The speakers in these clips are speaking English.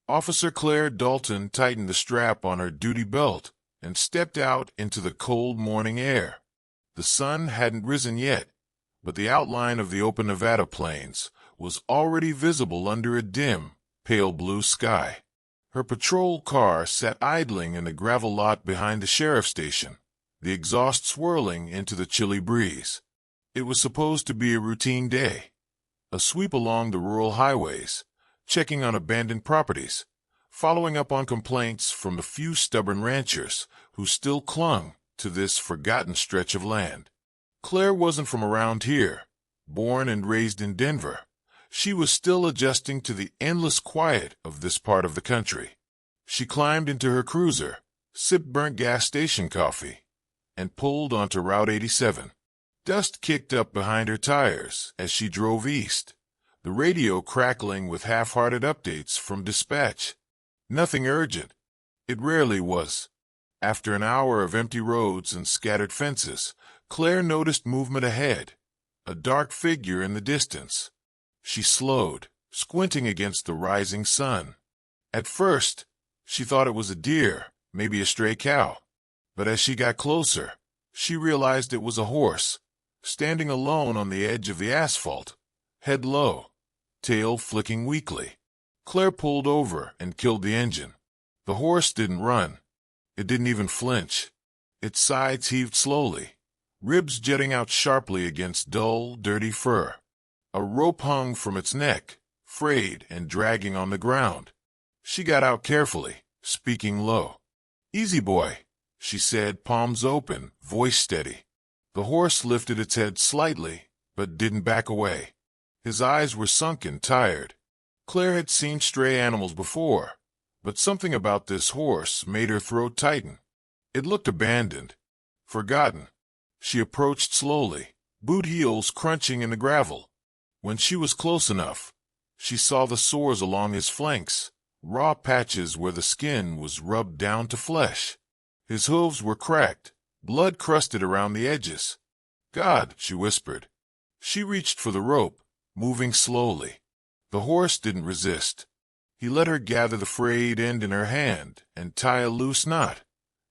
Officer Claire Dalton tightened the strap on her duty belt and stepped out into the cold morning air. The sun hadn't risen yet, but the outline of the open Nevada plains was already visible under a dim, pale blue sky. Her patrol car sat idling in the gravel lot behind the sheriff's station, the exhaust swirling into the chilly breeze. It was supposed to be a routine day, a sweep along the rural highways, checking on abandoned properties, following up on complaints from the few stubborn ranchers who still clung to this forgotten stretch of land. Claire wasn't from around here, born and raised in Denver. She was still adjusting to the endless quiet of this part of the country. She climbed into her cruiser, sipped burnt gas station coffee, and pulled onto Route 87. Dust kicked up behind her tires as she drove east, the radio crackling with half-hearted updates from dispatch. Nothing urgent. It rarely was. After an hour of empty roads and scattered fences, Claire noticed movement ahead, a dark figure in the distance. She slowed, squinting against the rising sun. At first, she thought it was a deer, maybe a stray cow. But as she got closer, she realized it was a horse, standing alone on the edge of the asphalt, head low, tail flicking weakly. Claire pulled over and killed the engine. The horse didn't run. It didn't even flinch. Its sides heaved slowly, ribs jutting out sharply against dull, dirty fur. A rope hung from its neck, frayed and dragging on the ground. She got out carefully, speaking low. "Easy, boy," she said, palms open, voice steady. The horse lifted its head slightly, but didn't back away. His eyes were sunken, tired. Claire had seen stray animals before, but something about this horse made her throat tighten. It looked abandoned, forgotten. She approached slowly, boot heels crunching in the gravel. When she was close enough, she saw the sores along his flanks, raw patches where the skin was rubbed down to flesh. His hooves were cracked, blood crusted around the edges. "God," she whispered. She reached for the rope, moving slowly. The horse didn't resist. He let her gather the frayed end in her hand and tie a loose knot,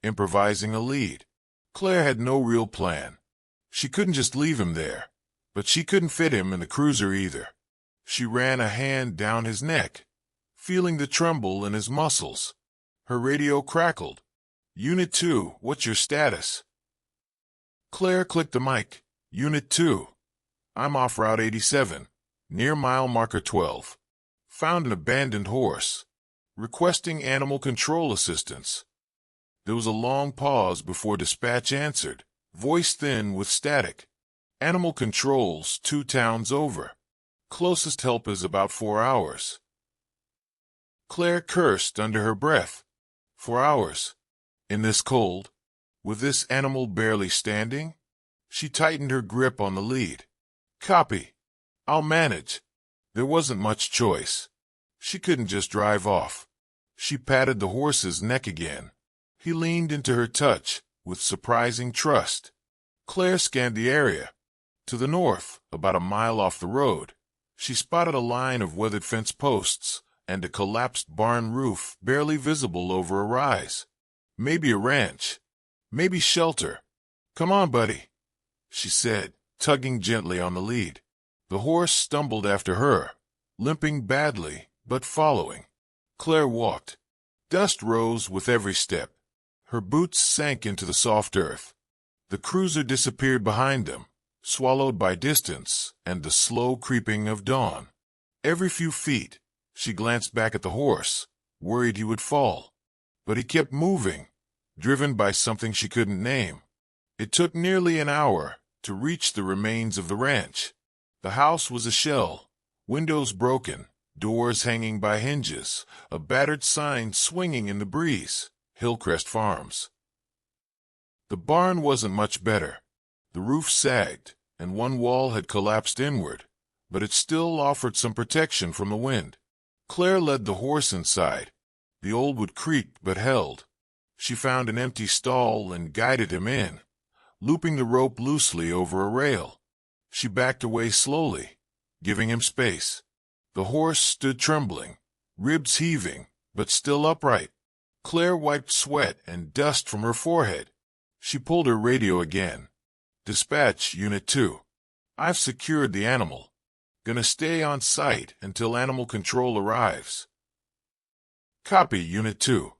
improvising a lead. Claire had no real plan. She couldn't just leave him there, but she couldn't fit him in the cruiser either. She ran a hand down his neck, feeling the tremble in his muscles. Her radio crackled. "Unit 2, what's your status?" Claire clicked the mic. "Unit 2. I'm off Route 87, near mile marker 12. Found an abandoned horse. Requesting animal control assistance." There was a long pause before dispatch answered, voice thin with static. "Animal control's 2 towns over. Closest help is about 4 hours." Claire cursed under her breath. 4 hours? In this cold? With this animal barely standing? She tightened her grip on the lead. "Copy. I'll manage." There wasn't much choice. She couldn't just drive off. She patted the horse's neck again. He leaned into her touch with surprising trust. Claire scanned the area. To the north, about a mile off the road, she spotted a line of weathered fence posts and a collapsed barn roof barely visible over a rise. Maybe a ranch. Maybe shelter. "Come on, buddy," she said, tugging gently on the lead. The horse stumbled after her, limping badly, but following. Claire walked. Dust rose with every step. Her boots sank into the soft earth. The cruiser disappeared behind them, swallowed by distance and the slow creeping of dawn. Every few feet, she glanced back at the horse, worried he would fall. But he kept moving, driven by something she couldn't name. It took nearly an hour to reach the remains of the ranch. The house was a shell, windows broken, doors hanging by hinges, a battered sign swinging in the breeze, Hillcrest Farms. The barn wasn't much better. The roof sagged, and one wall had collapsed inward, but it still offered some protection from the wind. Claire led the horse inside. The old wood creaked but held. She found an empty stall and guided him in, looping the rope loosely over a rail. She backed away slowly, giving him space. The horse stood trembling, ribs heaving, but still upright. Claire wiped sweat and dust from her forehead. She pulled her radio again. "Dispatch, Unit 2. I've secured the animal. Gonna stay on site until animal control arrives." "Copy, Unit 2.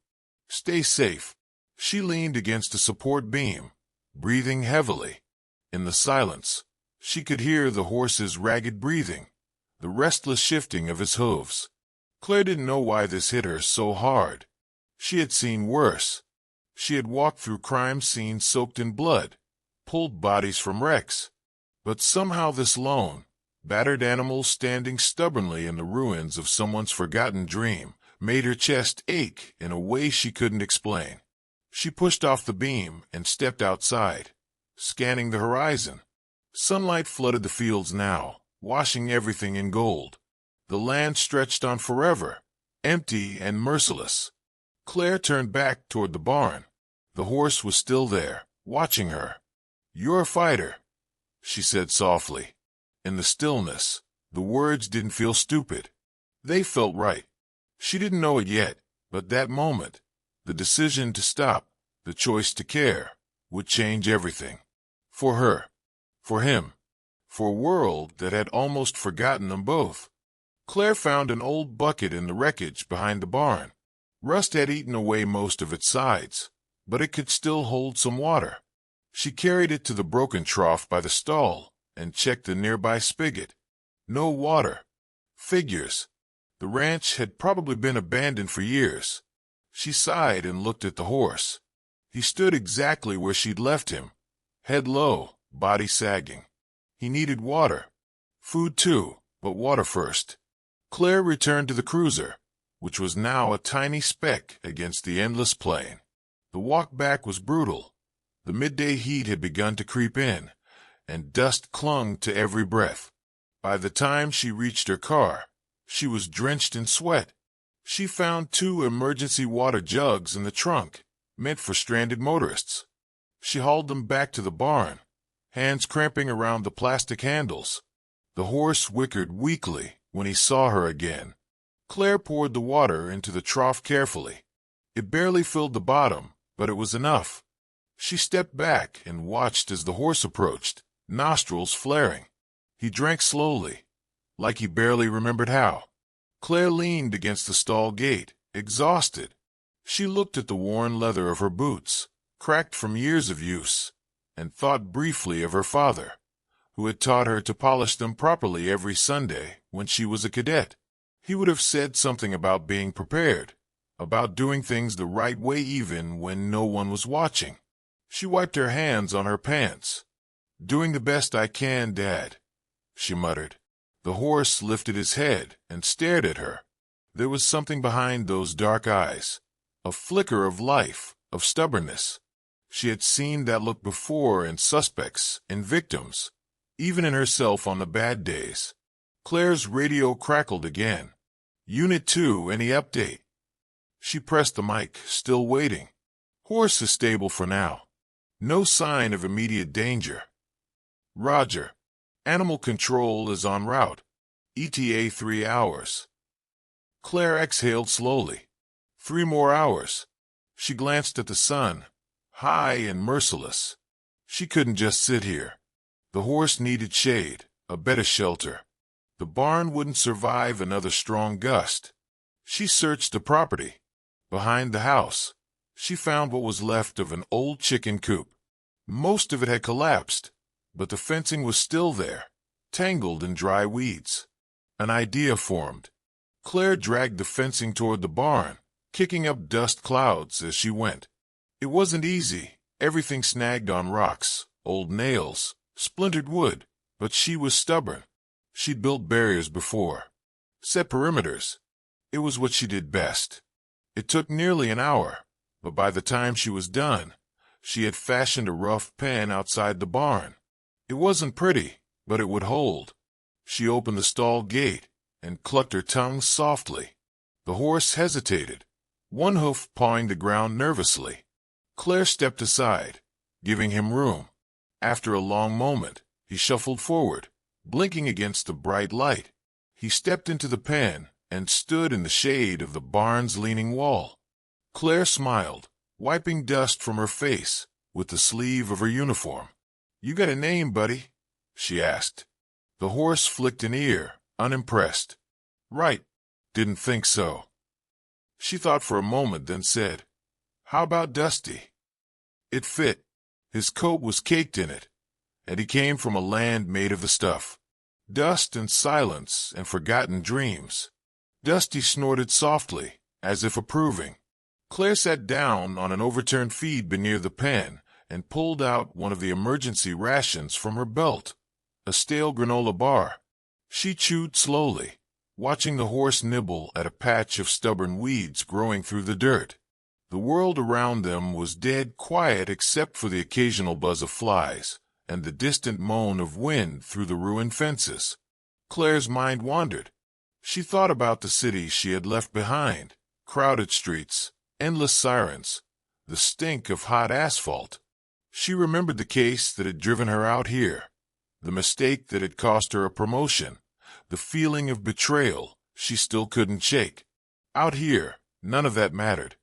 Stay safe." She leaned against a support beam, breathing heavily. In the silence, she could hear the horse's ragged breathing, the restless shifting of his hooves. Claire didn't know why this hit her so hard. She had seen worse. She had walked through crime scenes soaked in blood, pulled bodies from wrecks. But somehow this lone, battered animal standing stubbornly in the ruins of someone's forgotten dream made her chest ache in a way she couldn't explain. She pushed off the beam and stepped outside, scanning the horizon. Sunlight flooded the fields now, washing everything in gold. The land stretched on forever, empty and merciless. Claire turned back toward the barn. The horse was still there, watching her. "You're a fighter," she said softly. In the stillness, the words didn't feel stupid. They felt right. She didn't know it yet, but that moment, the decision to stop, the choice to care, would change everything. For her, for him, for a world that had almost forgotten them both. Claire found an old bucket in the wreckage behind the barn. Rust had eaten away most of its sides, but it could still hold some water. She carried it to the broken trough by the stall and checked the nearby spigot. No water. Figures. The ranch had probably been abandoned for years. She sighed and looked at the horse. He stood exactly where she'd left him, head low, body sagging. He needed water. Food too, but water first. Claire returned to the cruiser, which was now a tiny speck against the endless plain. The walk back was brutal. The midday heat had begun to creep in, and dust clung to every breath. By the time she reached her car, she was drenched in sweat. She found 2 emergency water jugs in the trunk, meant for stranded motorists. She hauled them back to the barn, hands cramping around the plastic handles. The horse whickered weakly when he saw her again. Claire poured the water into the trough carefully. It barely filled the bottom, but it was enough. She stepped back and watched as the horse approached, nostrils flaring. He drank slowly, like he barely remembered how. Claire leaned against the stall gate, exhausted. She looked at the worn leather of her boots, cracked from years of use, and thought briefly of her father, who had taught her to polish them properly every Sunday when she was a cadet. He would have said something about being prepared, about doing things the right way even when no one was watching. She wiped her hands on her pants. "Doing the best I can, Dad," she muttered. The horse lifted his head and stared at her. There was something behind those dark eyes, a flicker of life, of stubbornness. She had seen that look before in suspects, in victims, even in herself on the bad days. Claire's radio crackled again. "Unit 2, any update?" She pressed the mic, still waiting. "Horse is stable for now. No sign of immediate danger." "Roger. Animal control is en route. ETA 3 hours." Claire exhaled slowly. 3 more hours. She glanced at the sun, high and merciless. She couldn't just sit here. The horse needed shade, a better shelter. The barn wouldn't survive another strong gust. She searched the property. Behind the house, she found what was left of an old chicken coop. Most of it had collapsed, but the fencing was still there, tangled in dry weeds. An idea formed. Claire dragged the fencing toward the barn, kicking up dust clouds as she went. It wasn't easy, everything snagged on rocks, old nails, splintered wood, but she was stubborn. She'd built barriers before, set perimeters. It was what she did best. It took nearly an hour, but by the time she was done, she had fashioned a rough pen outside the barn. It wasn't pretty, but it would hold. She opened the stall gate and clucked her tongue softly. The horse hesitated, one hoof pawing the ground nervously. Claire stepped aside, giving him room. After a long moment, he shuffled forward, blinking against the bright light. He stepped into the pen and stood in the shade of the barn's leaning wall. Claire smiled, wiping dust from her face with the sleeve of her uniform. "You got a name, buddy?" she asked. The horse flicked an ear, unimpressed. "Right. Didn't think so." She thought for a moment, then said, "How about Dusty?" It fit. His coat was caked in it, and he came from a land made of the stuff. Dust and silence and forgotten dreams. Dusty snorted softly, as if approving. Claire sat down on an overturned feed near the pen and pulled out one of the emergency rations from her belt, a stale granola bar. She chewed slowly, watching the horse nibble at a patch of stubborn weeds growing through the dirt. The world around them was dead quiet except for the occasional buzz of flies and the distant moan of wind through the ruined fences. Claire's mind wandered. She thought about the city she had left behind, crowded streets, endless sirens, the stink of hot asphalt. She remembered the case that had driven her out here, the mistake that had cost her a promotion, the feeling of betrayal she still couldn't shake. Out here, none of that mattered.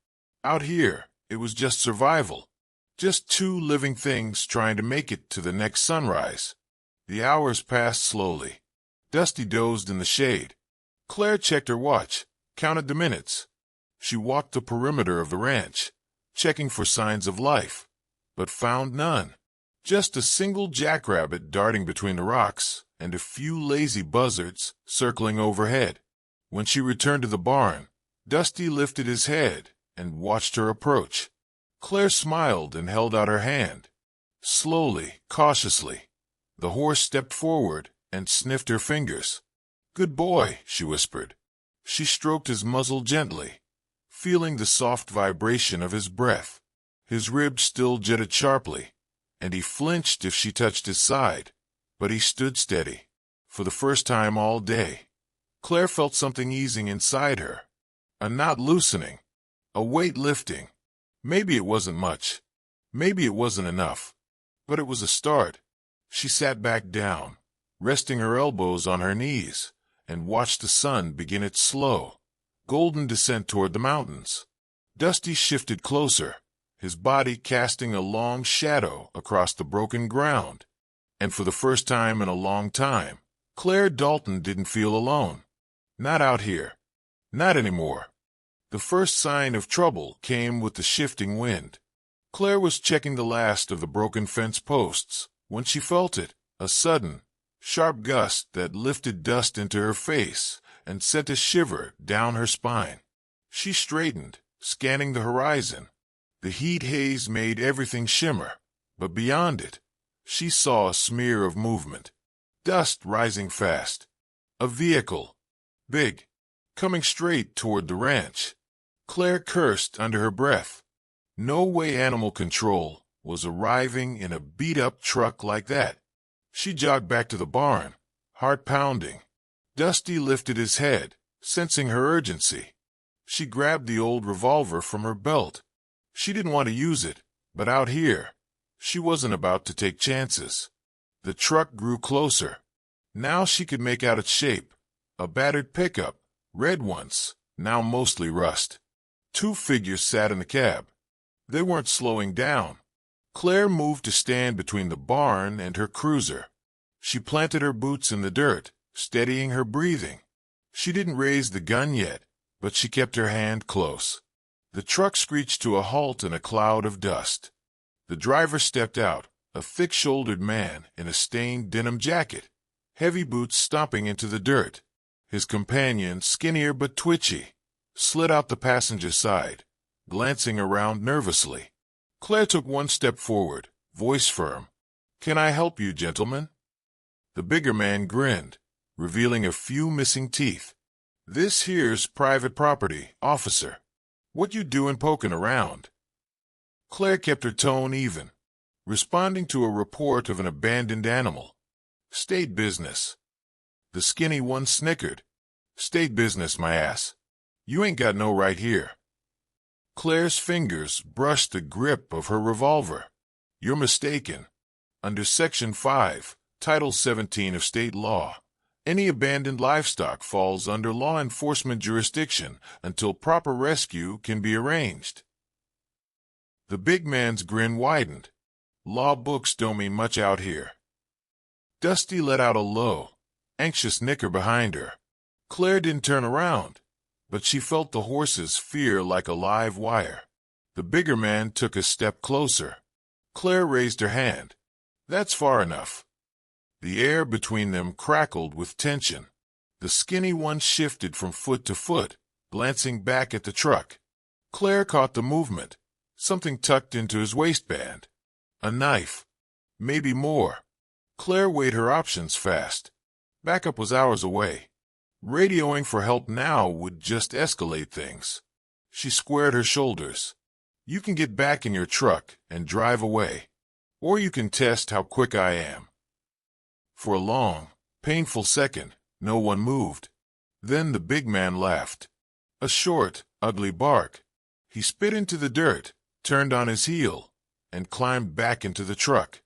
Out here, it was just survival. Just two living things trying to make it to the next sunrise. The hours passed slowly. Dusty dozed in the shade. Claire checked her watch, counted the minutes. She walked the perimeter of the ranch, checking for signs of life, but found none. Just a single jackrabbit darting between the rocks and a few lazy buzzards circling overhead. When she returned to the barn, Dusty lifted his head and watched her approach. Claire smiled and held out her hand. Slowly, cautiously, the horse stepped forward and sniffed her fingers. "Good boy," she whispered. She stroked his muzzle gently, feeling the soft vibration of his breath. His ribs still jutted sharply, and he flinched if she touched his side, but he stood steady. For the first time all day, Claire felt something easing inside her, a knot loosening, a weight lifting. Maybe it wasn't much. Maybe it wasn't enough. But it was a start. She sat back down, resting her elbows on her knees, and watched the sun begin its slow, golden descent toward the mountains. Dusty shifted closer, his body casting a long shadow across the broken ground. And for the first time in a long time, Claire Dalton didn't feel alone. Not out here. Not anymore. The first sign of trouble came with the shifting wind. Claire was checking the last of the broken fence posts when she felt it, a sudden, sharp gust that lifted dust into her face and sent a shiver down her spine. She straightened, scanning the horizon. The heat haze made everything shimmer, but beyond it, she saw a smear of movement. Dust rising fast. A vehicle. Big. Coming straight toward the ranch. Claire cursed under her breath. No way animal control was arriving in a beat-up truck like that. She jogged back to the barn, heart pounding. Dusty lifted his head, sensing her urgency. She grabbed the old revolver from her belt. She didn't want to use it, but out here, she wasn't about to take chances. The truck grew closer. Now she could make out its shape. A battered pickup, red once, now mostly rust. Two figures sat in the cab. They weren't slowing down. Claire moved to stand between the barn and her cruiser. She planted her boots in the dirt, steadying her breathing. She didn't raise the gun yet, but she kept her hand close. The truck screeched to a halt in a cloud of dust. The driver stepped out, a thick-shouldered man in a stained denim jacket, heavy boots stomping into the dirt. His companion, skinnier but twitchy, slid out the passenger side, glancing around nervously. Claire took one step forward, voice firm. "Can I help you, gentlemen?" The bigger man grinned, revealing a few missing teeth. "This here's private property, officer. What you doing poking around?" Claire kept her tone even, responding to a report of an abandoned animal. "State business." The skinny one snickered. "State business, my ass. You ain't got no right here." Claire's fingers brushed the grip of her revolver. "You're mistaken. Under Section 5, Title 17 of state law, Any abandoned livestock falls under law enforcement jurisdiction until proper rescue can be arranged. The big man's grin widened. Law books don't mean much out here. Dusty let out a low, anxious nicker behind her. Claire didn't turn around, but she felt the horse's fear like a live wire. The bigger man took a step closer. Claire raised her hand. That's far enough. The air between them crackled with tension. The skinny one shifted from foot to foot, glancing back at the truck. Claire caught the movement. Something tucked into his waistband. A knife. Maybe more. Claire weighed her options fast. Backup was hours away. Radioing for help now would just escalate things. She squared her shoulders. You can get back in your truck and drive away. Or you can test how quick I am. For a long, painful second, no one moved. Then the big man laughed. A short, ugly bark. He spit into the dirt, turned on his heel, and climbed back into the truck.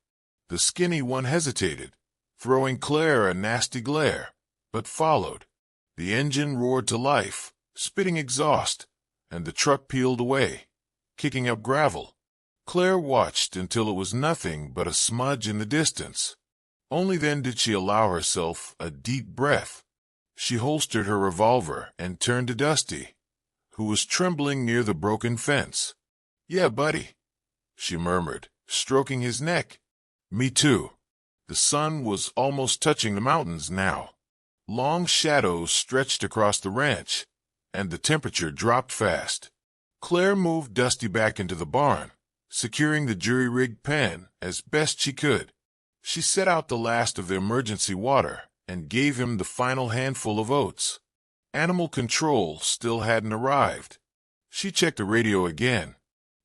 The skinny one hesitated, throwing Claire a nasty glare, but followed. The engine roared to life, spitting exhaust, and the truck peeled away, kicking up gravel. Claire watched until it was nothing but a smudge in the distance. Only then did she allow herself a deep breath. She holstered her revolver and turned to Dusty, who was trembling near the broken fence. "Yeah, buddy," she murmured, stroking his neck. "Me too." The sun was almost touching the mountains now. Long shadows stretched across the ranch, and the temperature dropped fast. Claire moved Dusty back into the barn, securing the jury-rigged pen as best she could. She set out the last of the emergency water and gave him the final handful of oats. Animal control still hadn't arrived. She checked the radio again.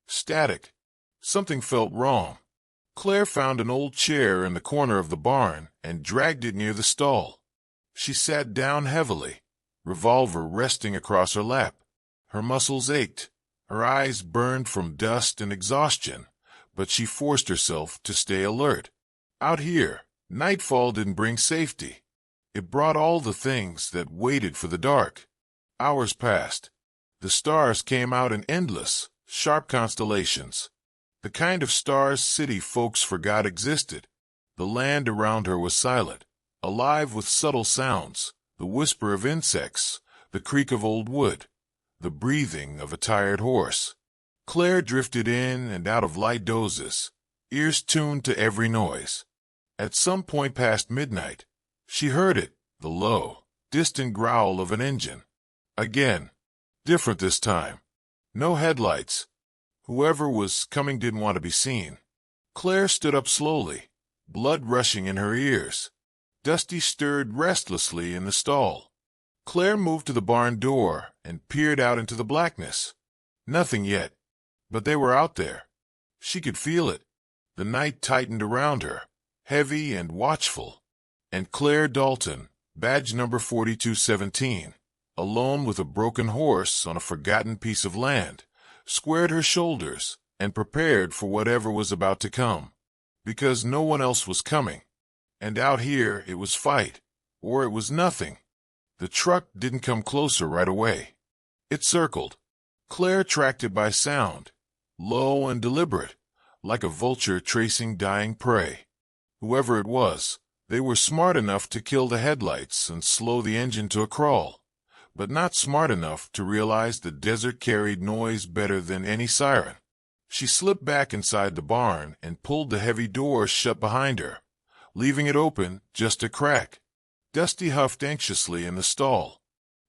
Static. Something felt wrong. Claire found an old chair in the corner of the barn and dragged it near the stall. She sat down heavily, revolver resting across her lap. Her muscles ached. Her eyes burned from dust and exhaustion, but she forced herself to stay alert. Out here, nightfall didn't bring safety. It brought all the things that waited for the dark. Hours passed. The stars came out in endless, sharp constellations. The kind of stars city folks forgot existed. The land around her was silent, alive with subtle sounds, the whisper of insects, the creak of old wood, the breathing of a tired horse. Claire drifted in and out of light dozes, ears tuned to every noise. At some point past midnight, she heard it, the low, distant growl of an engine. Again. Different this time. No headlights. Whoever was coming didn't want to be seen. Claire stood up slowly, blood rushing in her ears. Dusty stirred restlessly in the stall. Claire moved to the barn door and peered out into the blackness. Nothing yet, but they were out there. She could feel it. The night tightened around her, heavy and watchful. And Claire Dalton, badge number 4217, alone with a broken horse on a forgotten piece of land, squared her shoulders and prepared for whatever was about to come. Because no one else was coming. And out here it was fight, or it was nothing. The truck didn't come closer right away. It circled. Claire tracked it by sound, low and deliberate, like a vulture tracing dying prey. Whoever it was, they were smart enough to kill the headlights and slow the engine to a crawl, but not smart enough to realize the desert carried noise better than any siren. She slipped back inside the barn and pulled the heavy door shut behind her, leaving it open just a crack. Dusty huffed anxiously in the stall.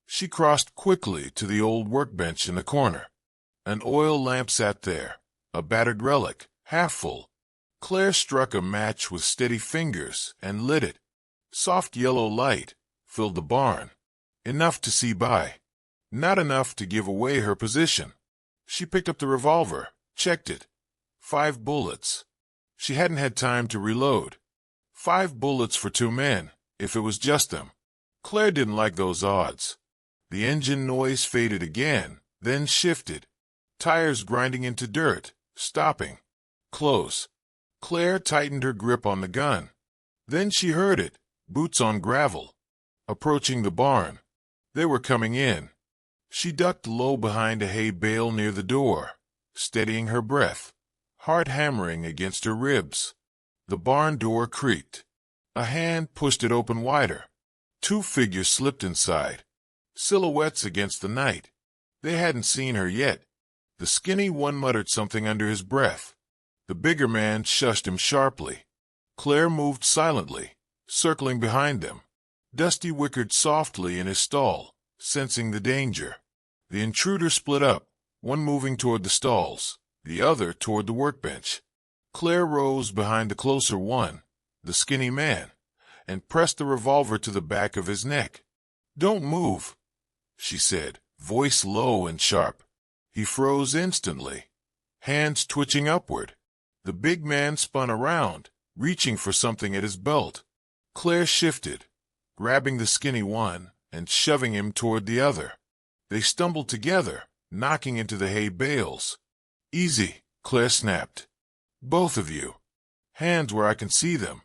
She crossed quickly to the old workbench in the corner. An oil lamp sat there, a battered relic, half full. Claire struck a match with steady fingers and lit it. Soft yellow light filled the barn, enough to see by, not enough to give away her position. She picked up the revolver, checked it. 5 bullets. She hadn't had time to reload. 5 bullets for 2 men, if it was just them. Claire didn't like those odds. The engine noise faded again, then shifted. Tires grinding into dirt, stopping. Close. Claire tightened her grip on the gun. Then she heard it, boots on gravel. approaching the barn. They were coming in. She ducked low behind a hay bale near the door, steadying her breath, heart hammering against her ribs. The barn door creaked. A hand pushed it open wider. Two figures slipped inside, silhouettes against the night. They hadn't seen her yet. The skinny one muttered something under his breath. The bigger man shushed him sharply. Claire moved silently, circling behind them. Dusty whickered softly in his stall, sensing the danger. The intruders split up, one moving toward the stalls, the other toward the workbench. Claire rose behind the closer one, the skinny man, and pressed the revolver to the back of his neck. "Don't move," she said, voice low and sharp. He froze instantly, hands twitching upward. The big man spun around, reaching for something at his belt. Claire shifted, grabbing the skinny one and shoving him toward the other. They stumbled together, knocking into the hay bales. "Easy," Claire snapped. "Both of you. Hands where I can see them."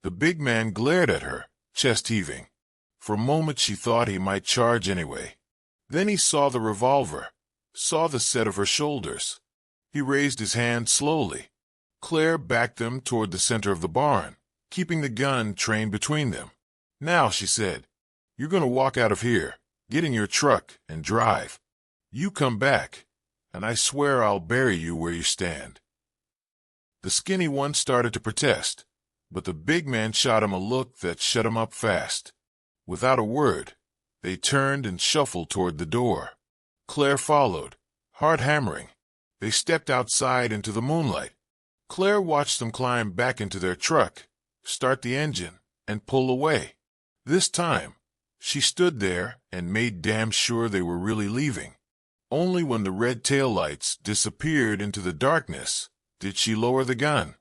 The big man glared at her, chest heaving. For a moment she thought he might charge anyway. Then he saw the revolver, saw the set of her shoulders. He raised his hand slowly. Claire backed them toward the center of the barn, keeping the gun trained between them. "Now," she said, "you're going to walk out of here, get in your truck, and drive. You come back, and I swear I'll bury you where you stand." The skinny one started to protest, but the big man shot him a look that shut him up fast. Without a word, they turned and shuffled toward the door. Claire followed, heart hammering. They stepped outside into the moonlight. Claire watched them climb back into their truck, start the engine, and pull away. This time, she stood there and made damn sure they were really leaving. Only when the red taillights disappeared into the darkness did she lower the gun.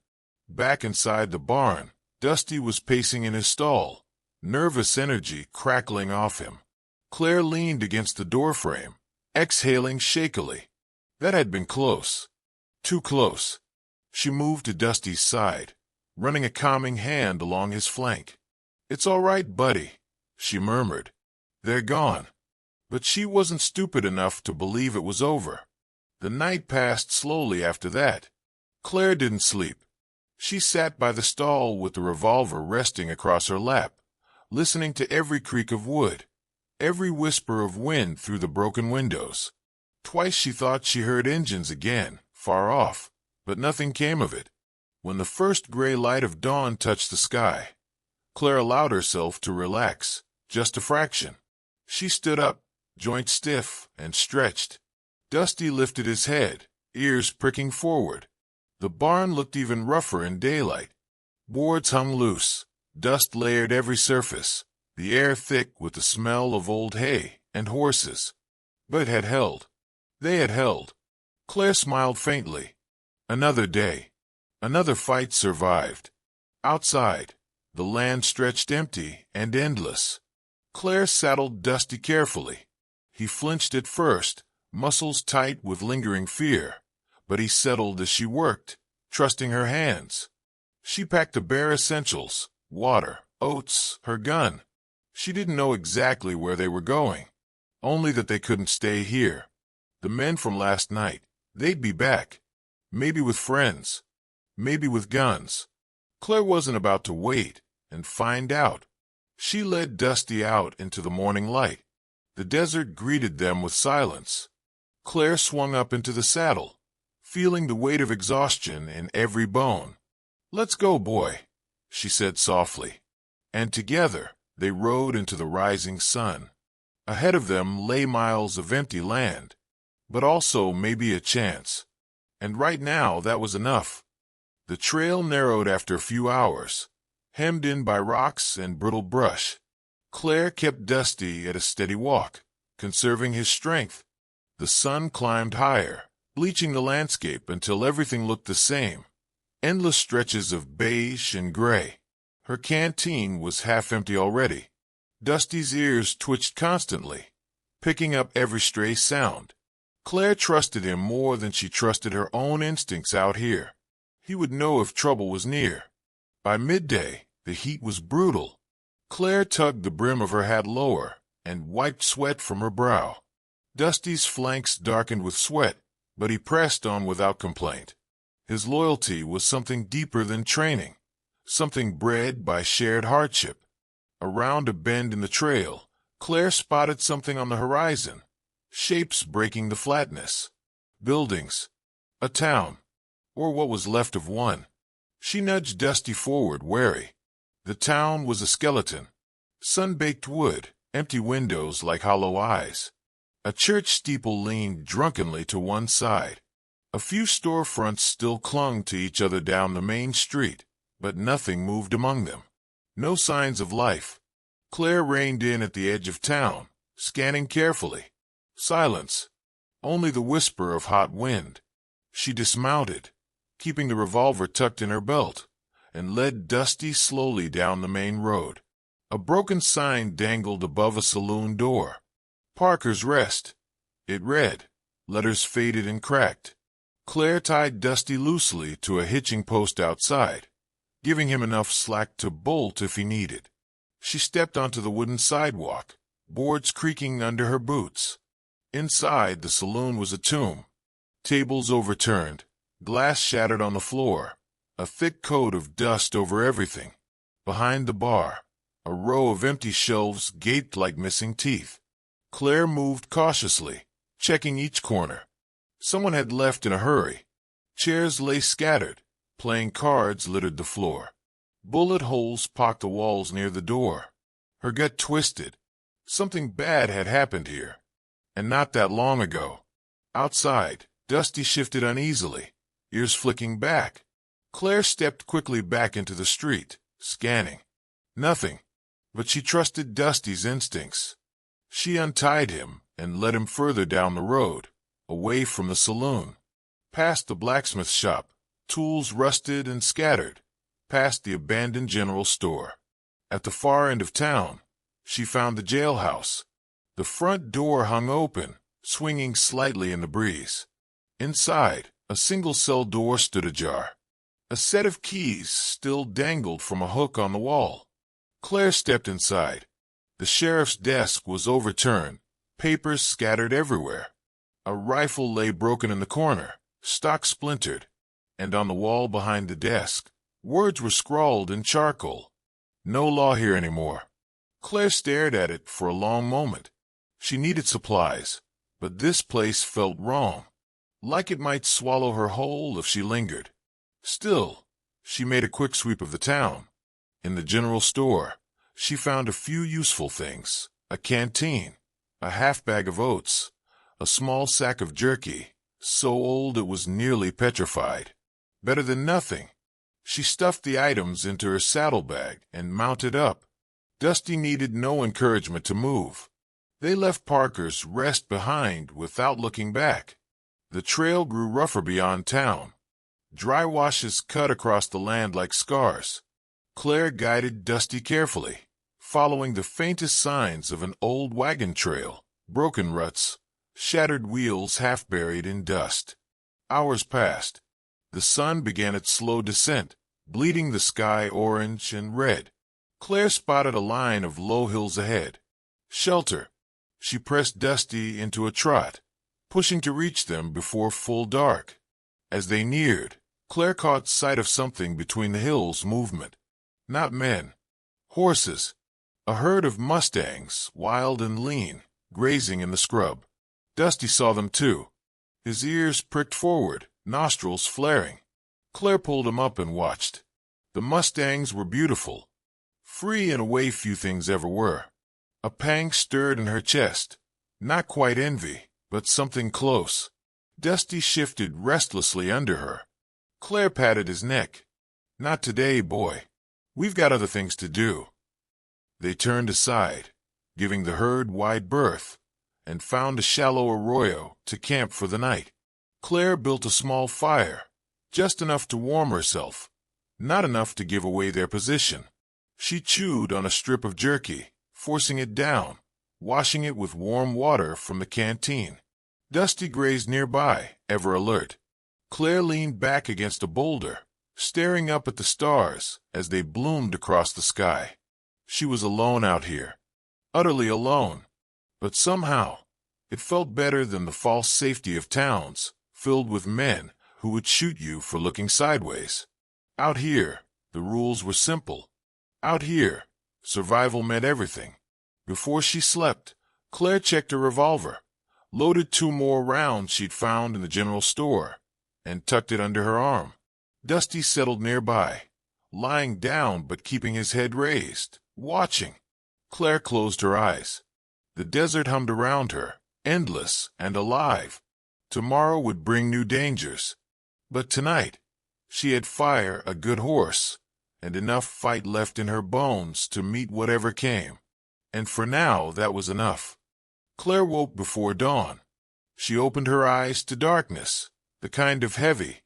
Back inside the barn, Dusty was pacing in his stall, nervous energy crackling off him. Claire leaned against the doorframe, exhaling shakily. That had been close. Too close. She moved to Dusty's side, running a calming hand along his flank. "It's all right, buddy," she murmured. "They're gone." But she wasn't stupid enough to believe it was over. The night passed slowly after that. Claire didn't sleep. She sat by the stall with the revolver resting across her lap, listening to every creak of wood, every whisper of wind through the broken windows. Twice she thought she heard engines again, far off, but nothing came of it. When the first gray light of dawn touched the sky, Claire allowed herself to relax, just a fraction. She stood up, joints stiff, and stretched. Dusty lifted his head, ears pricking forward. The barn looked even rougher in daylight. Boards hung loose, dust layered every surface, the air thick with the smell of old hay and horses. But it had held. They had held. Claire smiled faintly. Another day. Another fight survived. Outside, the land stretched empty and endless. Claire saddled Dusty carefully. He flinched at first, muscles tight with lingering fear, but he settled as she worked, trusting her hands. She packed the bare essentials, water, oats, her gun. She didn't know exactly where they were going, only that they couldn't stay here. The men from last night, they'd be back. Maybe with friends, maybe with guns. Claire wasn't about to wait and find out. She led Dusty out into the morning light. The desert greeted them with silence. Claire swung up into the saddle, feeling the weight of exhaustion in every bone. "Let's go, boy," she said softly. And together they rode into the rising sun. Ahead of them lay miles of empty land, but also maybe a chance. And right now that was enough. The trail narrowed after a few hours, hemmed in by rocks and brittle brush. Claire kept Dusty at a steady walk, conserving his strength. The sun climbed higher, bleaching the landscape until everything looked the same. Endless stretches of beige and gray. Her canteen was half empty already. Dusty's ears twitched constantly, picking up every stray sound. Claire trusted him more than she trusted her own instincts out here. He would know if trouble was near. By midday, the heat was brutal. Claire tugged the brim of her hat lower and wiped sweat from her brow. Dusty's flanks darkened with sweat, but he pressed on without complaint. His loyalty was something deeper than training, something bred by shared hardship. Around a bend in the trail, Claire spotted something on the horizon, shapes breaking the flatness. Buildings, a town, or what was left of one. She nudged Dusty forward, wary. The town was a skeleton. Sun-baked wood, empty windows like hollow eyes. A church steeple leaned drunkenly to one side. A few storefronts still clung to each other down the main street, but nothing moved among them. No signs of life. Claire reined in at the edge of town, scanning carefully. Silence. Only the whisper of hot wind. She dismounted, keeping the revolver tucked in her belt, and led Dusty slowly down the main road. A broken sign dangled above a saloon door. Parker's Rest. It read, letters faded and cracked. Claire tied Dusty loosely to a hitching post outside, giving him enough slack to bolt if he needed. She stepped onto the wooden sidewalk, boards creaking under her boots. Inside, the saloon was a tomb. Tables overturned, glass shattered on the floor, a thick coat of dust over everything. Behind the bar, a row of empty shelves gaped like missing teeth. Claire moved cautiously, checking each corner. Someone had left in a hurry. Chairs lay scattered. Playing cards littered the floor. Bullet holes pocked the walls near the door. Her gut twisted. Something bad had happened here. And not that long ago. Outside, Dusty shifted uneasily, ears flicking back. Claire stepped quickly back into the street, scanning. Nothing. But she trusted Dusty's instincts. She untied him and led him further down the road, away from the saloon. Past the blacksmith shop, tools rusted and scattered, past the abandoned general store. At the far end of town, she found the jailhouse. The front door hung open, swinging slightly in the breeze. Inside, a single-cell door stood ajar. A set of keys still dangled from a hook on the wall. Claire stepped inside. The sheriff's desk was overturned, papers scattered everywhere. A rifle lay broken in the corner, stock splintered, and on the wall behind the desk, words were scrawled in charcoal. No law here anymore. Claire stared at it for a long moment. She needed supplies, but this place felt wrong, like it might swallow her whole if she lingered. Still, she made a quick sweep of the town. In the general store, she found a few useful things: a canteen, a half-bag of oats, a small sack of jerky, so old it was nearly petrified. Better than nothing. She stuffed the items into her saddlebag and mounted up. Dusty needed no encouragement to move. They left Parker's Rest behind without looking back. The trail grew rougher beyond town. Dry washes cut across the land like scars. Claire guided Dusty carefully, following the faintest signs of an old wagon trail, broken ruts, shattered wheels half buried in dust. Hours passed. The sun began its slow descent, bleeding the sky orange and red. Claire spotted a line of low hills ahead. Shelter. She pressed Dusty into a trot, pushing to reach them before full dark. As they neared, Claire caught sight of something between the hills movement. Not men. Horses. A herd of mustangs, wild and lean, grazing in the scrub. Dusty saw them too. His ears pricked forward, nostrils flaring. Claire pulled him up and watched. The mustangs were beautiful. Free in a way few things ever were. A pang stirred in her chest. Not quite envy, but something close. Dusty shifted restlessly under her. Claire patted his neck. Not today, boy. We've got other things to do. They turned aside, giving the herd wide berth, and found a shallow arroyo to camp for the night. Claire built a small fire, just enough to warm herself, not enough to give away their position. She chewed on a strip of jerky, forcing it down, washing it with warm water from the canteen. Dusty grazed nearby, ever alert. Claire leaned back against a boulder, staring up at the stars as they bloomed across the sky. She was alone out here. Utterly alone. But somehow, it felt better than the false safety of towns, filled with men who would shoot you for looking sideways. Out here, the rules were simple. Out here, survival meant everything. Before she slept, Claire checked her revolver, loaded 2 more rounds she'd found in the general store, and tucked it under her arm. Dusty settled nearby, lying down but keeping his head raised, watching. Claire closed her eyes. The desert hummed around her, endless and alive. Tomorrow would bring new dangers. But tonight, she had fire, a good horse, and enough fight left in her bones to meet whatever came. And for now, that was enough. Claire woke before dawn. She opened her eyes to darkness, the kind of heavy,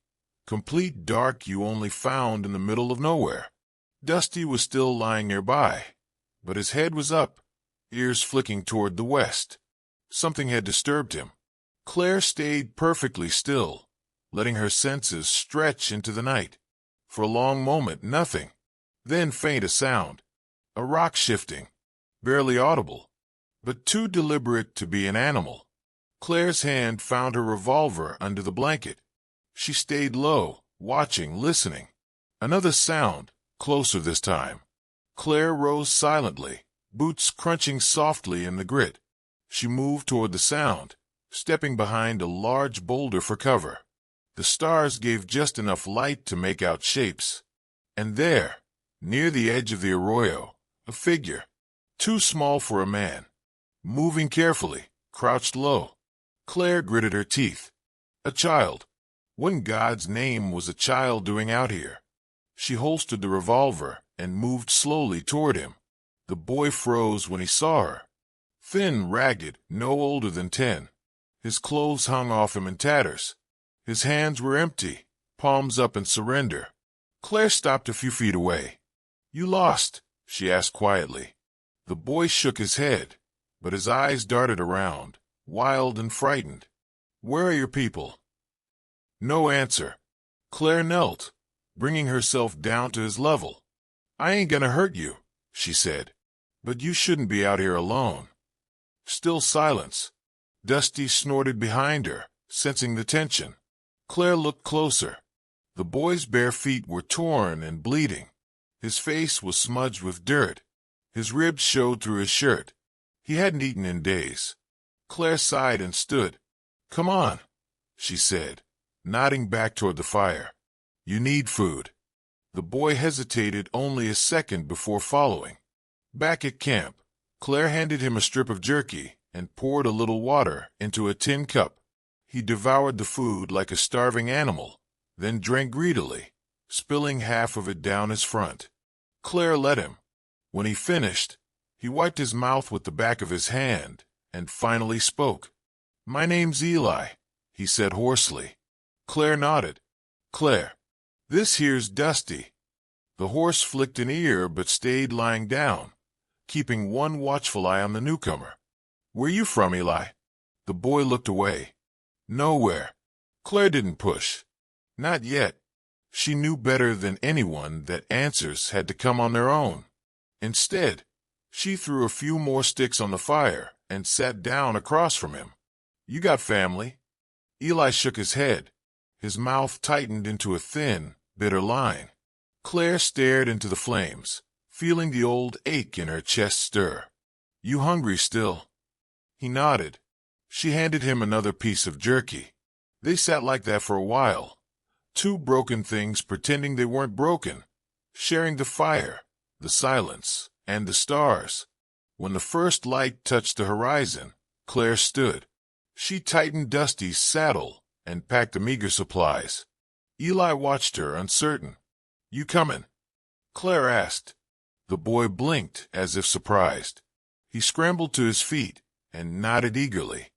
complete dark you only found in the middle of nowhere. Dusty was still lying nearby, but his head was up, ears flicking toward the west. Something had disturbed him. Claire stayed perfectly still, letting her senses stretch into the night. For a long moment, nothing. Then faint a sound. A rock shifting. Barely audible, but too deliberate to be an animal. Claire's hand found her revolver under the blanket. She stayed low, watching, listening. Another sound, closer this time. Claire rose silently, boots crunching softly in the grit. She moved toward the sound, stepping behind a large boulder for cover. The stars gave just enough light to make out shapes. And there, near the edge of the arroyo, a figure, too small for a man, moving carefully, crouched low. Claire gritted her teeth. A child. What in God's name was a child doing out here? She holstered the revolver and moved slowly toward him. The boy froze when he saw her. Thin, ragged, no older than 10. His clothes hung off him in tatters. His hands were empty, palms up in surrender. Claire stopped a few feet away. "You lost?" she asked quietly. The boy shook his head, but his eyes darted around, wild and frightened. "Where are your people?" No answer. Claire knelt, bringing herself down to his level. "I ain't gonna hurt you," she said, "but you shouldn't be out here alone." Still silence. Dusty snorted behind her, sensing the tension. Claire looked closer. The boy's bare feet were torn and bleeding. His face was smudged with dirt. His ribs showed through his shirt. He hadn't eaten in days. Claire sighed and stood. "Come on," she said, nodding back toward the fire. "You need food." The boy hesitated only a second before following. Back at camp, Claire handed him a strip of jerky and poured a little water into a tin cup. He devoured the food like a starving animal, then drank greedily, spilling half of it down his front. Claire let him. When he finished, he wiped his mouth with the back of his hand and finally spoke. "My name's Eli," he said hoarsely. Claire nodded. "Claire, this here's Dusty." The horse flicked an ear but stayed lying down, keeping one watchful eye on the newcomer. "Where you from, Eli?" The boy looked away. "Nowhere." Claire didn't push. Not yet. She knew better than anyone that answers had to come on their own. Instead, she threw a few more sticks on the fire and sat down across from him. "You got family?" Eli shook his head. His mouth tightened into a thin, bitter line. Claire stared into the flames, feeling the old ache in her chest stir. "You hungry still?" He nodded. She handed him another piece of jerky. They sat like that for a while, two broken things pretending they weren't broken, sharing the fire, the silence, and the stars. When the first light touched the horizon, Claire stood. She tightened Dusty's saddle and packed the meager supplies. Eli watched her, uncertain. "You comin'?" Claire asked. The boy blinked as if surprised. He scrambled to his feet and nodded eagerly.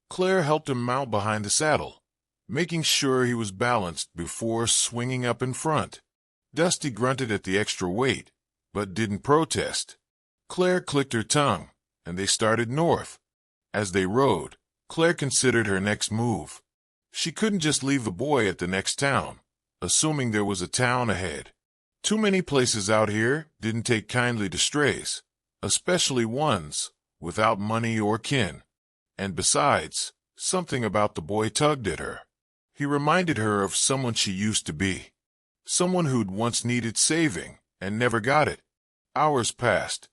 Claire helped him mount behind the saddle, making sure he was balanced before swinging up in front. Dusty grunted at the extra weight, but didn't protest. Claire clicked her tongue, and they started north. As they rode, Claire considered her next move. She couldn't just leave the boy at the next town, assuming there was a town ahead. Too many places out here didn't take kindly to strays. especially ones without money or kin. And besides, something about the boy tugged at her. He reminded her of someone she used to be, someone who'd once needed saving and never got it. Hours passed.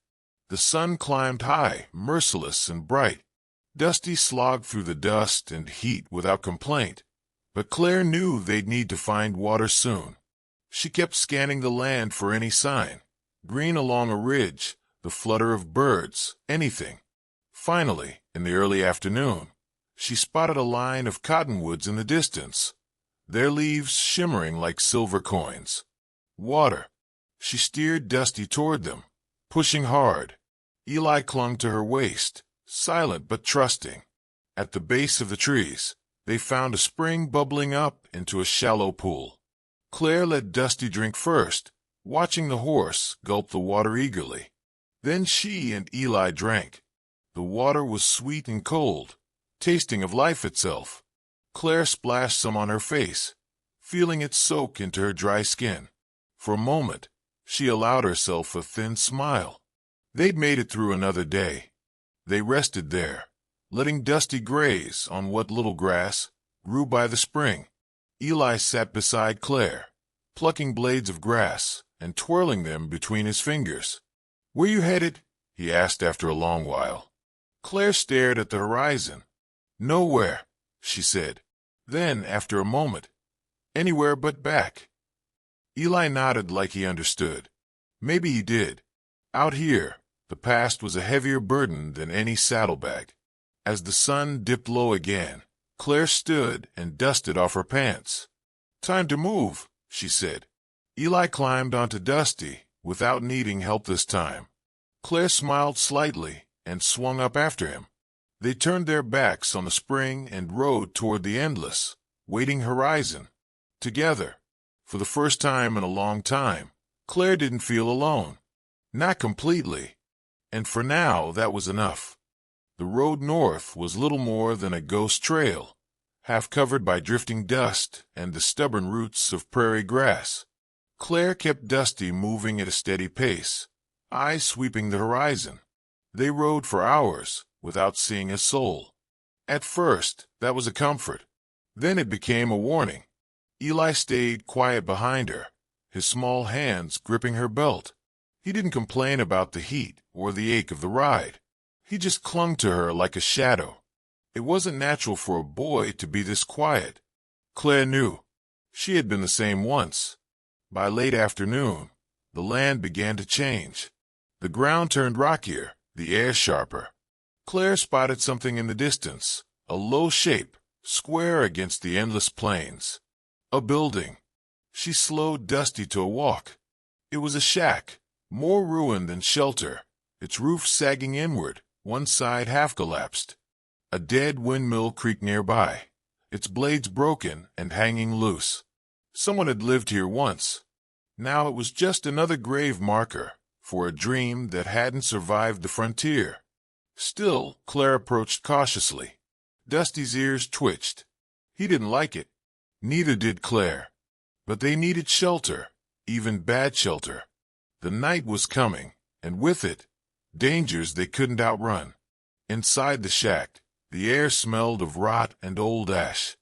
The sun climbed high, merciless and bright. Dusty slogged through the dust and heat without complaint, but Claire knew they'd need to find water soon. She kept scanning the land for any sign, green along a ridge, the flutter of birds, anything. Finally, in the early afternoon, she spotted a line of cottonwoods in the distance, their leaves shimmering like silver coins. Water. She steered Dusty toward them, pushing hard. Eli clung to her waist, silent but trusting. At the base of the trees, they found a spring bubbling up into a shallow pool. Claire let Dusty drink first, watching the horse gulp the water eagerly. Then she and Eli drank. The water was sweet and cold, tasting of life itself. Claire splashed some on her face, feeling it soak into her dry skin. For a moment, she allowed herself a thin smile. They'd made it through another day. They rested there, letting Dusty graze on what little grass grew by the spring. Eli sat beside Claire, plucking blades of grass and twirling them between his fingers. "Where you headed?" he asked after a long while. Claire stared at the horizon. "Nowhere," she said. Then, after a moment, "Anywhere but back." Eli nodded like he understood. Maybe he did. Out here, the past was a heavier burden than any saddlebag. As the sun dipped low again, Claire stood and dusted off her pants. "Time to move," she said. Eli climbed onto Dusty without needing help this time. Claire smiled slightly and swung up after him. They turned their backs on the spring and rode toward the endless, waiting horizon. Together, for the first time in a long time, Claire didn't feel alone. Not completely. And for now, that was enough. The road north was little more than a ghost trail, half covered by drifting dust and the stubborn roots of prairie grass. Claire kept Dusty moving at a steady pace, eyes sweeping the horizon. They rode for hours without seeing a soul. At first, that was a comfort. Then it became a warning. Eli stayed quiet behind her, his small hands gripping her belt. He didn't complain about the heat or the ache of the ride. He just clung to her like a shadow. It wasn't natural for a boy to be this quiet. Claire knew. She had been the same once. By late afternoon, the land began to change. The ground turned rockier, the air sharper. Claire spotted something in the distance, a low shape, square against the endless plains. A building. She slowed Dusty to a walk. It was a shack, more ruin than shelter, its roof sagging inward, one side half collapsed. A dead windmill creaked nearby, its blades broken and hanging loose. Someone had lived here once. Now it was just another grave marker for a dream that hadn't survived the frontier. Still, Claire approached cautiously. Dusty's ears twitched. He didn't like it. Neither did Claire. But they needed shelter, even bad shelter. The night was coming, and with it, dangers they couldn't outrun. Inside the shack, the air smelled of rot and old ash.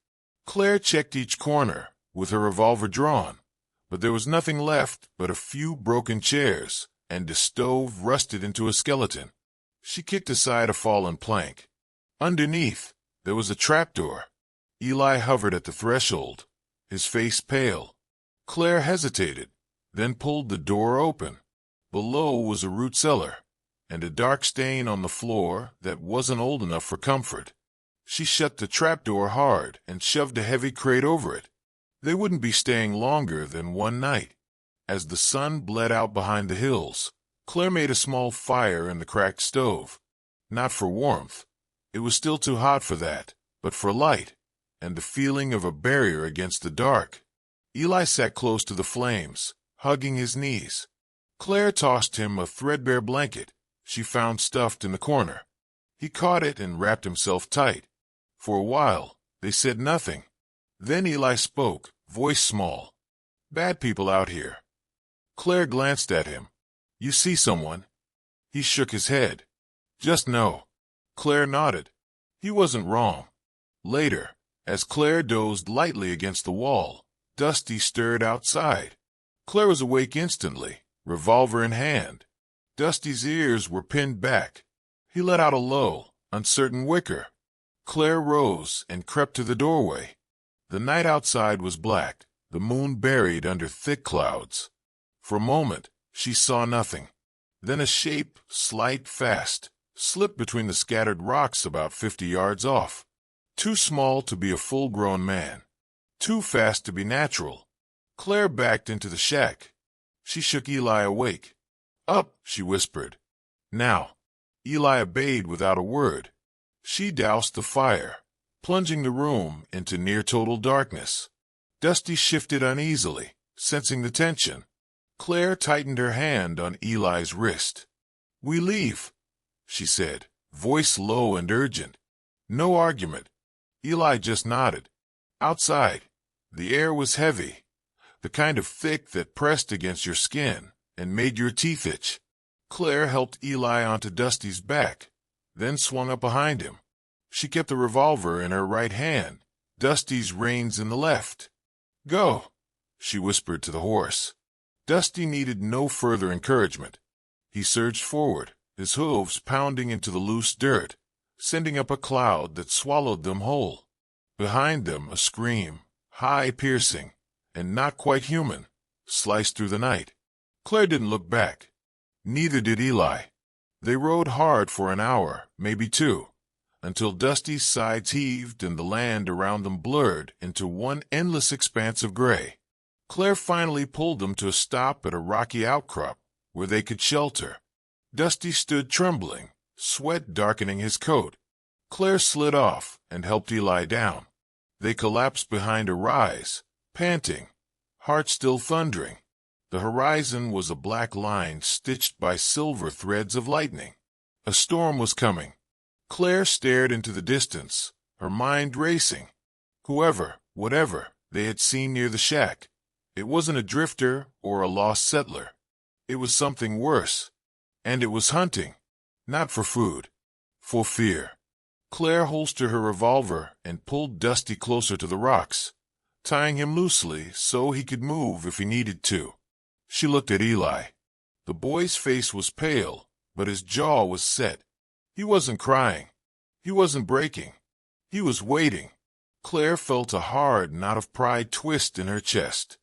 Claire checked each corner, with her revolver drawn, but there was nothing left but a few broken chairs, and the stove rusted into a skeleton. She kicked aside a fallen plank. Underneath, there was a trapdoor. Eli hovered at the threshold, his face pale. Claire hesitated, then pulled the door open. Below was a root cellar, and a dark stain on the floor that wasn't old enough for comfort. She shut the trapdoor hard and shoved a heavy crate over it. They wouldn't be staying longer than one night. As the sun bled out behind the hills, Claire made a small fire in the cracked stove. Not for warmth. It was still too hot for that, but for light, and the feeling of a barrier against the dark. Eli sat close to the flames, hugging his knees. Claire tossed him a threadbare blanket she found stuffed in the corner. He caught it and wrapped himself tight. For a while, they said nothing. Then Eli spoke, voice small. "Bad people out here." Claire glanced at him. "You see someone?" He shook his head. Just no. Claire nodded. He wasn't wrong. Later, as Claire dozed lightly against the wall, Dusty stirred outside. Claire was awake instantly, revolver in hand. Dusty's ears were pinned back. He let out a low, uncertain whicker. Claire rose and crept to the doorway. The night outside was black, the moon buried under thick clouds. For a moment, she saw nothing. Then a shape, slight, fast, slipped between the scattered rocks about 50 yards off. Too small to be a full-grown man. Too fast to be natural. Claire backed into the shack. She shook Eli awake. Up, she whispered. Now. Eli obeyed without a word. She doused the fire, plunging the room into near-total darkness. Dusty shifted uneasily, sensing the tension. Claire tightened her hand on Eli's wrist. We leave, she said, voice low and urgent. No argument. Eli just nodded. Outside, the air was heavy, the kind of thick that pressed against your skin and made your teeth itch. Claire helped Eli onto Dusty's back, then swung up behind him. She kept the revolver in her right hand, Dusty's reins in the left. Go, she whispered to the horse. Dusty needed no further encouragement. He surged forward, his hooves pounding into the loose dirt, sending up a cloud that swallowed them whole. Behind them, a scream, high, piercing, and not quite human, sliced through the night. Claire didn't look back. Neither did Eli. They rode hard for an hour, maybe two, until Dusty's sides heaved and the land around them blurred into one endless expanse of gray. Claire finally pulled them to a stop at a rocky outcrop where they could shelter. Dusty stood trembling, sweat darkening his coat. Claire slid off and helped Eli down. They collapsed behind a rise, panting, heart still thundering. The horizon was a black line stitched by silver threads of lightning. A storm was coming. Claire stared into the distance, her mind racing. Whoever, whatever, they had seen near the shack, it wasn't a drifter or a lost settler. It was something worse. And it was hunting. Not for food. For fear. Claire holstered her revolver and pulled Dusty closer to the rocks, tying him loosely so he could move if he needed to. She looked at Eli. The boy's face was pale, but his jaw was set. He wasn't crying. He wasn't breaking. He was waiting. Claire felt a hard knot of pride twist in her chest.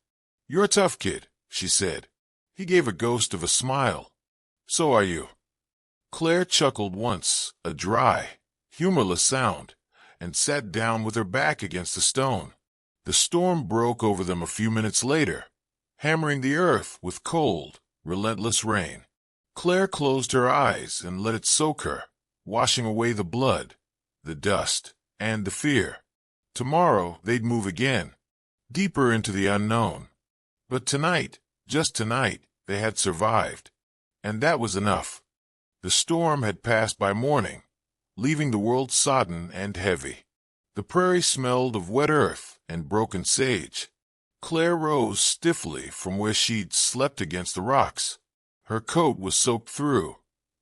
You're a tough kid, she said. He gave a ghost of a smile. So are you. Claire chuckled once, a dry, humorless sound, and sat down with her back against the stone. The storm broke over them a few minutes later, hammering the earth with cold, relentless rain. Claire closed her eyes and let it soak her, washing away the blood, the dust, and the fear. Tomorrow they'd move again, deeper into the unknown. But tonight, just tonight, they had survived. And that was enough. The storm had passed by morning, leaving the world sodden and heavy. The prairie smelled of wet earth and broken sage. Claire rose stiffly from where she'd slept against the rocks. Her coat was soaked through,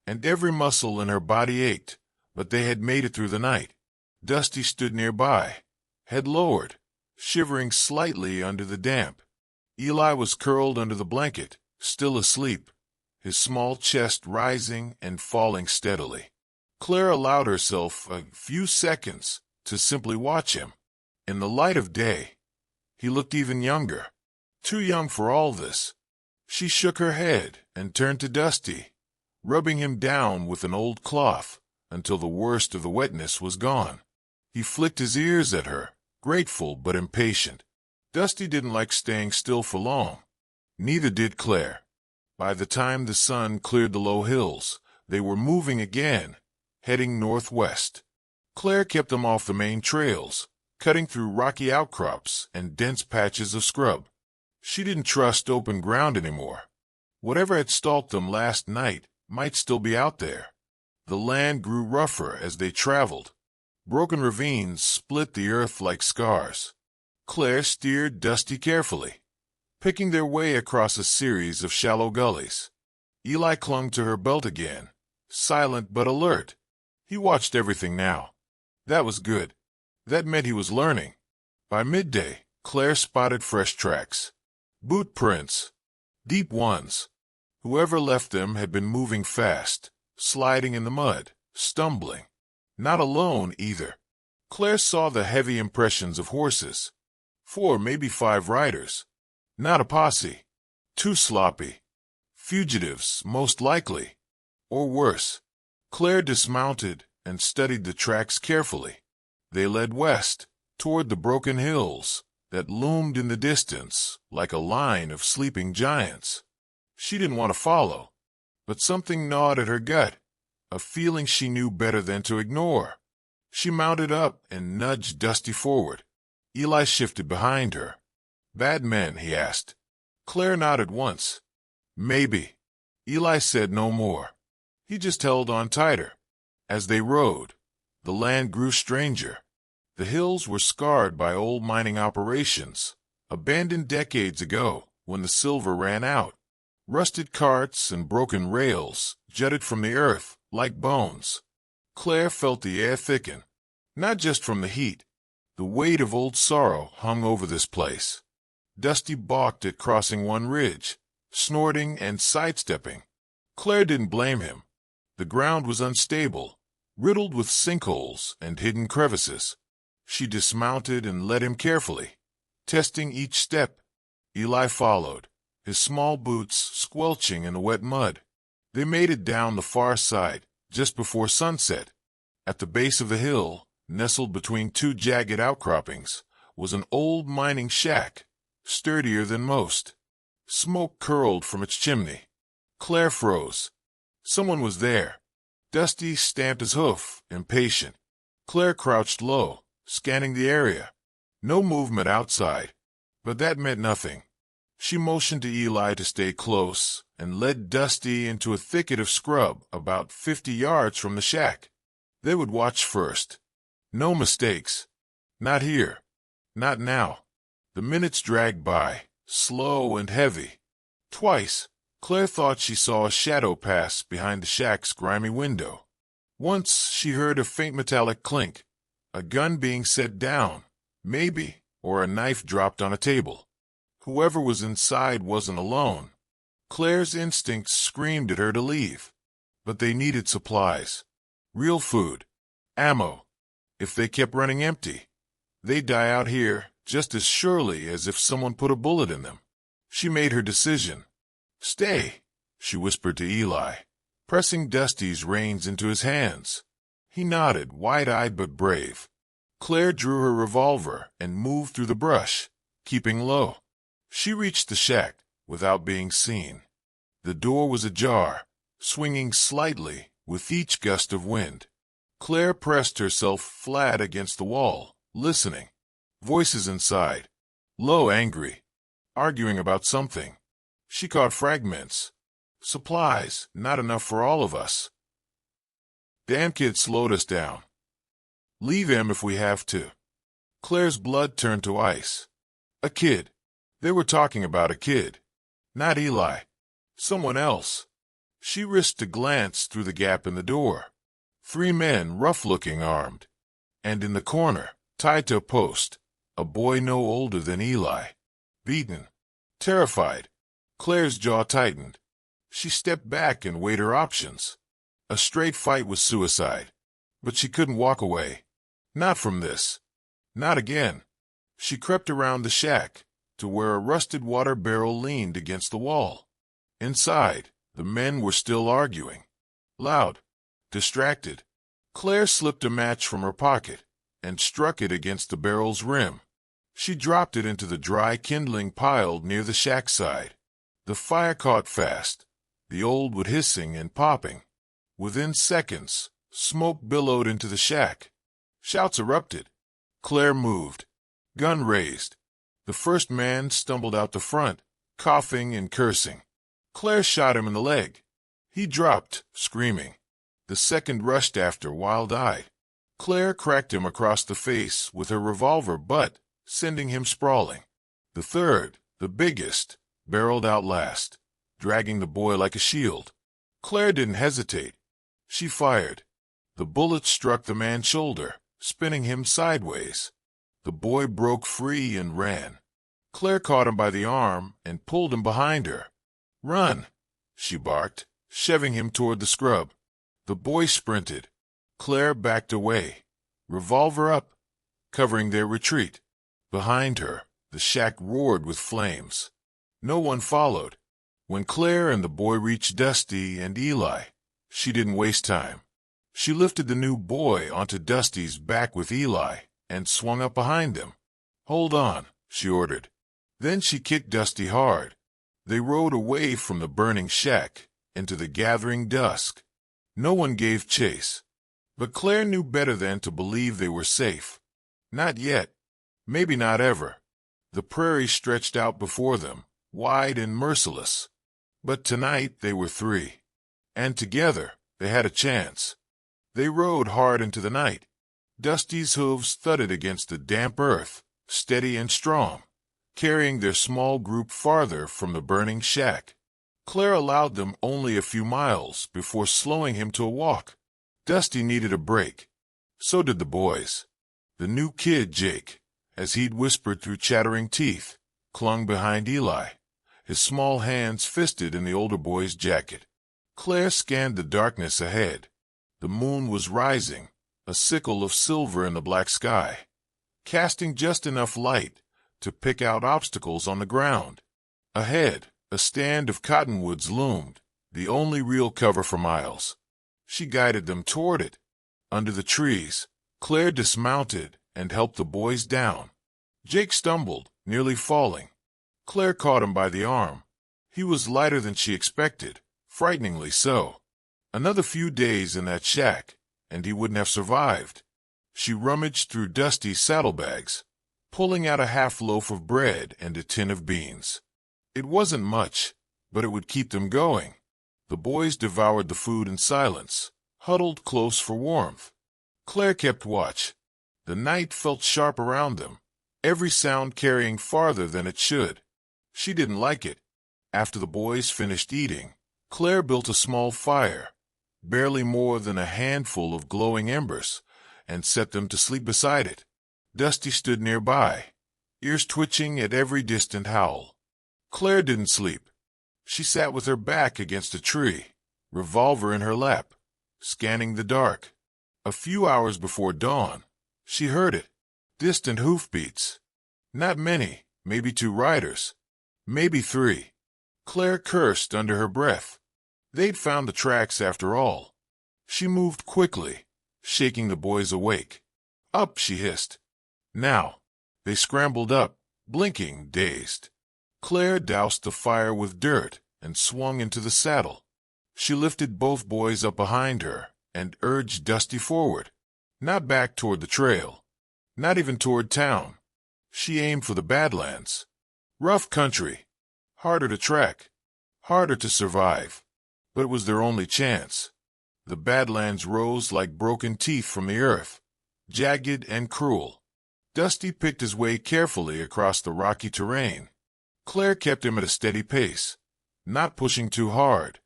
and every muscle in her body ached, but they had made it through the night. Dusty stood nearby, head lowered, shivering slightly under the damp. Eli was curled under the blanket, still asleep, his small chest rising and falling steadily. Claire allowed herself a few seconds to simply watch him. In the light of day, he looked even younger, too young for all this. She shook her head and turned to Dusty, rubbing him down with an old cloth until the worst of the wetness was gone. He flicked his ears at her, grateful but impatient. Dusty didn't like staying still for long. Neither did Claire. By the time the sun cleared the low hills, they were moving again, heading northwest. Claire kept them off the main trails, cutting through rocky outcrops and dense patches of scrub. She didn't trust open ground anymore. Whatever had stalked them last night might still be out there. The land grew rougher as they traveled. Broken ravines split the earth like scars. Claire steered Dusty carefully, picking their way across a series of shallow gullies. Eli clung to her belt again, silent but alert. He watched everything now. That was good. That meant he was learning. By midday, Claire spotted fresh tracks. Boot prints. Deep ones. Whoever left them had been moving fast, sliding in the mud, stumbling. Not alone, either. Claire saw the heavy impressions of horses. 4, maybe 5 riders. Not a posse. Too sloppy. Fugitives, most likely. Or worse. Claire dismounted and studied the tracks carefully. They led west, toward the broken hills that loomed in the distance like a line of sleeping giants. She didn't want to follow, but something gnawed at her gut, a feeling she knew better than to ignore. She mounted up and nudged Dusty forward. Eli shifted behind her. "Bad men?" he asked. Claire nodded once. "Maybe." Eli said no more. He just held on tighter. As they rode, the land grew stranger. The hills were scarred by old mining operations, abandoned decades ago when the silver ran out. Rusted carts and broken rails jutted from the earth like bones. Claire felt the air thicken, not just from the heat. The weight of old sorrow hung over this place. Dusty balked at crossing one ridge, snorting and sidestepping. Claire didn't blame him. The ground was unstable, riddled with sinkholes and hidden crevices. She dismounted and led him carefully, testing each step. Eli followed, his small boots squelching in the wet mud. They made it down the far side just before sunset. At the base of the hill, nestled between 2 jagged outcroppings, was an old mining shack, sturdier than most. Smoke curled from its chimney. Claire froze. Someone was there. Dusty stamped his hoof, impatient. Claire crouched low, scanning the area. No movement outside, but that meant nothing. She motioned to Eli to stay close and led Dusty into a thicket of scrub about 50 yards from the shack. They would watch first. No mistakes. Not here. Not now. The minutes dragged by, slow and heavy. Twice, Claire thought she saw a shadow pass behind the shack's grimy window. Once she heard a faint metallic clink, a gun being set down, maybe, or a knife dropped on a table. Whoever was inside wasn't alone. Claire's instincts screamed at her to leave. But they needed supplies. Real food. Ammo. If they kept running empty, they'd die out here just as surely as if someone put a bullet in them. She made her decision. "Stay," she whispered to Eli, pressing Dusty's reins into his hands. He nodded, wide-eyed but brave. Claire drew her revolver and moved through the brush, keeping low. She reached the shack without being seen. The door was ajar, swinging slightly with each gust of wind. Claire pressed herself flat against the wall, listening. Voices inside, low, angry, arguing about something. She caught fragments. Supplies, not enough for all of us. "Damn kid slowed us down. Leave him if we have to." Claire's blood turned to ice. A kid. They were talking about a kid. Not Eli. Someone else. She risked a glance through the gap in the door. 3 men, rough-looking, armed. And in the corner, tied to a post, a boy no older than Eli. Beaten. Terrified. Claire's jaw tightened. She stepped back and weighed her options. A straight fight was suicide. But she couldn't walk away. Not from this. Not again. She crept around the shack to where a rusted water barrel leaned against the wall. Inside, the men were still arguing. Loud. Distracted. Claire slipped a match from her pocket and struck it against the barrel's rim. She dropped it into the dry kindling piled near the shack side. The fire caught fast, the old wood hissing and popping. Within seconds, smoke billowed into the shack. Shouts erupted. Claire moved. Gun raised. The first man stumbled out the front, coughing and cursing. Claire shot him in the leg. He dropped, screaming. The second rushed after, wild-eyed. Claire cracked him across the face with her revolver butt, sending him sprawling. The third, the biggest, barreled out last, dragging the boy like a shield. Claire didn't hesitate. She fired. The bullet struck the man's shoulder, spinning him sideways. The boy broke free and ran. Claire caught him by the arm and pulled him behind her. "Run!" she barked, shoving him toward the scrub. The boy sprinted. Claire backed away, revolver up, covering their retreat. Behind her, the shack roared with flames. No one followed. When Claire and the boy reached Dusty and Eli, she didn't waste time. She lifted the new boy onto Dusty's back with Eli and swung up behind them. "Hold on," she ordered. Then she kicked Dusty hard. They rode away from the burning shack into the gathering dusk. No one gave chase. But Claire knew better than to believe they were safe. Not yet. Maybe not ever. The prairie stretched out before them, wide and merciless. But tonight they were three. And together they had a chance. They rode hard into the night. Dusty's hooves thudded against the damp earth, steady and strong, carrying their small group farther from the burning shack. Claire allowed them only a few miles before slowing him to a walk. Dusty needed a break. So did the boys. The new kid, Jake, as he'd whispered through chattering teeth, clung behind Eli, his small hands fisted in the older boy's jacket. Claire scanned the darkness ahead. The moon was rising, a sickle of silver in the black sky, casting just enough light to pick out obstacles on the ground. Ahead, a stand of cottonwoods loomed, the only real cover for miles. She guided them toward it. Under the trees, Claire dismounted and helped the boys down. Jake stumbled, nearly falling. Claire caught him by the arm. He was lighter than she expected, frighteningly so. Another few days in that shack, and he wouldn't have survived. She rummaged through Dusty's saddlebags, pulling out a half loaf of bread and a tin of beans. It wasn't much, but it would keep them going. The boys devoured the food in silence, huddled close for warmth. Claire kept watch. The night felt sharp around them, every sound carrying farther than it should. She didn't like it. After the boys finished eating, Claire built a small fire, barely more than a handful of glowing embers, and set them to sleep beside it. Dusty stood nearby, ears twitching at every distant howl. Claire didn't sleep. She sat with her back against a tree, revolver in her lap, scanning the dark. A few hours before dawn, she heard it. Distant hoofbeats. Not many, maybe 2 riders, maybe 3. Claire cursed under her breath. They'd found the tracks after all. She moved quickly, shaking the boys awake. "Up," she hissed. "Now." They scrambled up, blinking, dazed. Claire doused the fire with dirt and swung into the saddle. She lifted both boys up behind her and urged Dusty forward. Not back toward the trail. Not even toward town. She aimed for the Badlands. Rough country. Harder to track. Harder to survive. But it was their only chance. The Badlands rose like broken teeth from the earth, jagged and cruel. Dusty picked his way carefully across the rocky terrain. Claire kept him at a steady pace, not pushing too hard.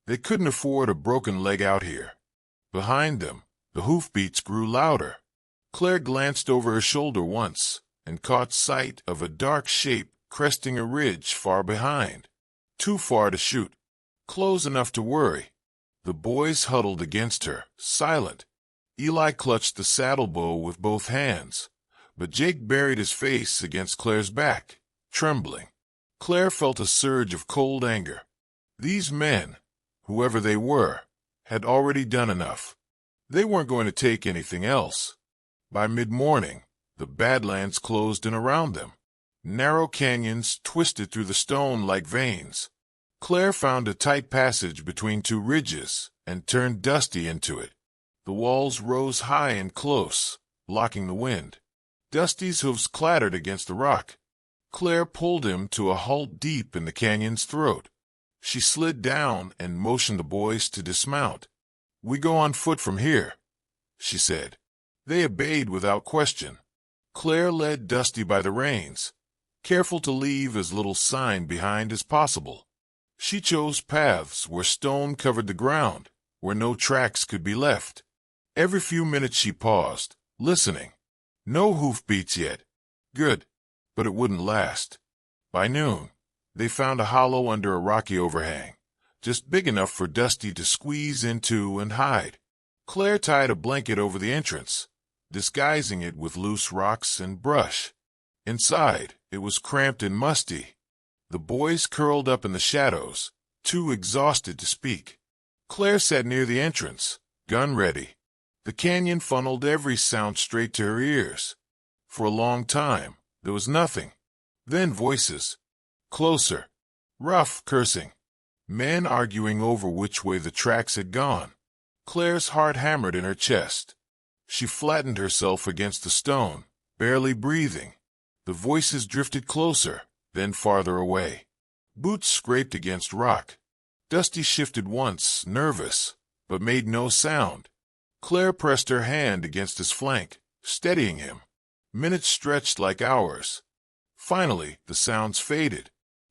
They couldn't afford a broken leg out here. Behind them, the hoofbeats grew louder. Claire glanced over her shoulder once and caught sight of a dark shape cresting a ridge far behind. Too far to shoot, close enough to worry. The boys huddled against her, silent. Eli clutched the saddle bow with both hands, but Jake buried his face against Claire's back, trembling. Claire felt a surge of cold anger. These men, whoever they were, had already done enough. They weren't going to take anything else. By mid-morning, the Badlands closed in around them. Narrow canyons twisted through the stone like veins. Claire found a tight passage between 2 ridges and turned Dusty into it. The walls rose high and close, blocking the wind. Dusty's hooves clattered against the rock. Claire pulled him to a halt deep in the canyon's throat. She slid down and motioned the boys to dismount. "We go on foot from here," she said. They obeyed without question. Claire led Dusty by the reins, careful to leave as little sign behind as possible. She chose paths where stone covered the ground, where no tracks could be left. Every few minutes she paused, listening. No hoofbeats yet. Good. But it wouldn't last. By noon, they found a hollow under a rocky overhang, just big enough for Dusty to squeeze into and hide. Claire tied a blanket over the entrance, disguising it with loose rocks and brush. Inside, it was cramped and musty. The boys curled up in the shadows, too exhausted to speak. Claire sat near the entrance, gun ready. The canyon funneled every sound straight to her ears. For a long time, there was nothing. Then voices. Closer. Rough cursing. Men arguing over which way the tracks had gone. Claire's heart hammered in her chest. She flattened herself against the stone, barely breathing. The voices drifted closer, then farther away. Boots scraped against rock. Dusty shifted once, nervous, but made no sound. Claire pressed her hand against his flank, steadying him. Minutes stretched like hours. Finally, the sounds faded.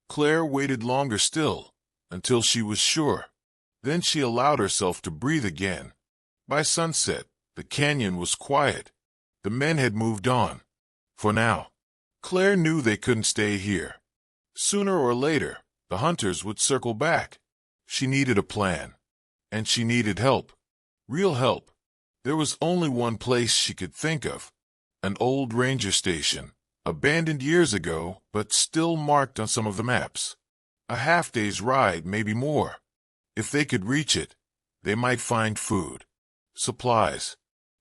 Claire waited longer still, until she was sure. Then she allowed herself to breathe again. By sunset, the canyon was quiet. The men had moved on. For now. Claire knew they couldn't stay here. Sooner or later, the hunters would circle back. She needed a plan. And she needed help. Real help. There was only one place she could think of. An old ranger station, abandoned years ago, but still marked on some of the maps. A half-day's ride, maybe more. If they could reach it, they might find food, supplies,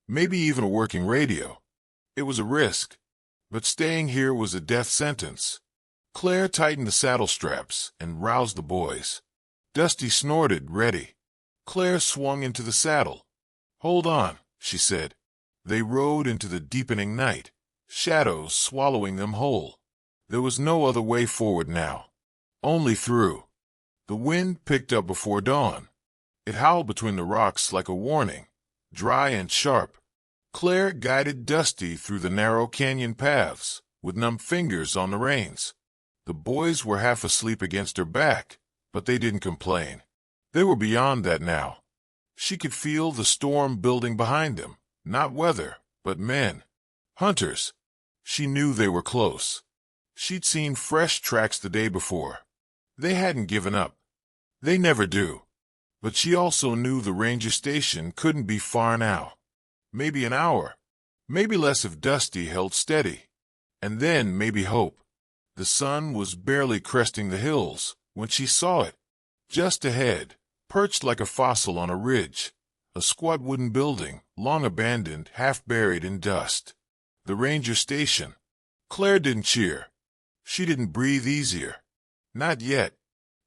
maybe even a working radio. It was a risk, but staying here was a death sentence. Claire tightened the saddle straps and roused the boys. Dusty snorted, ready. Claire swung into the saddle. "Hold on," she said. They rode into the deepening night, shadows swallowing them whole. There was no other way forward now. Only through. The wind picked up before dawn. It howled between the rocks like a warning, dry and sharp. Claire guided Dusty through the narrow canyon paths, with numb fingers on the reins. The boys were half asleep against her back, but they didn't complain. They were beyond that now. She could feel the storm building behind them, not weather, but men. Hunters. She knew they were close. She'd seen fresh tracks the day before. They hadn't given up. They never do. But she also knew the ranger station couldn't be far now. Maybe an hour. Maybe less if Dusty held steady. And then maybe hope. The sun was barely cresting the hills when she saw it. Just ahead, perched like a fossil on a ridge, a squat wooden building, long abandoned, half buried in dust. The ranger station. Claire didn't cheer. She didn't breathe easier. Not yet.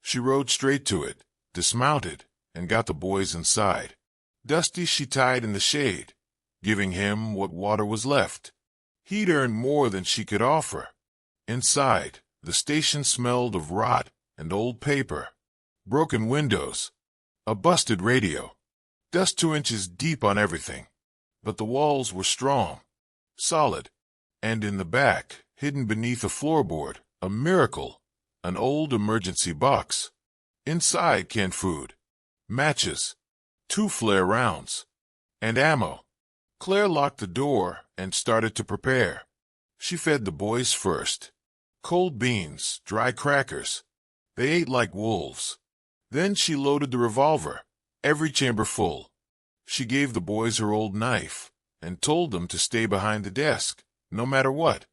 She rode straight to it, dismounted, and got the boys inside. Dusty she tied in the shade, giving him what water was left. He'd earned more than she could offer. Inside, the station smelled of rot and old paper, broken windows, a busted radio, dust 2 inches deep on everything. But the walls were strong, solid, and in the back, hidden beneath a floorboard, a miracle, an old emergency box. Inside canned food, matches, 2 flare rounds, and ammo. Claire locked the door and started to prepare. She fed the boys first. Cold beans, dry crackers. They ate like wolves. Then she loaded the revolver, every chamber full. She gave the boys her old knife and told them to stay behind the desk, no matter what.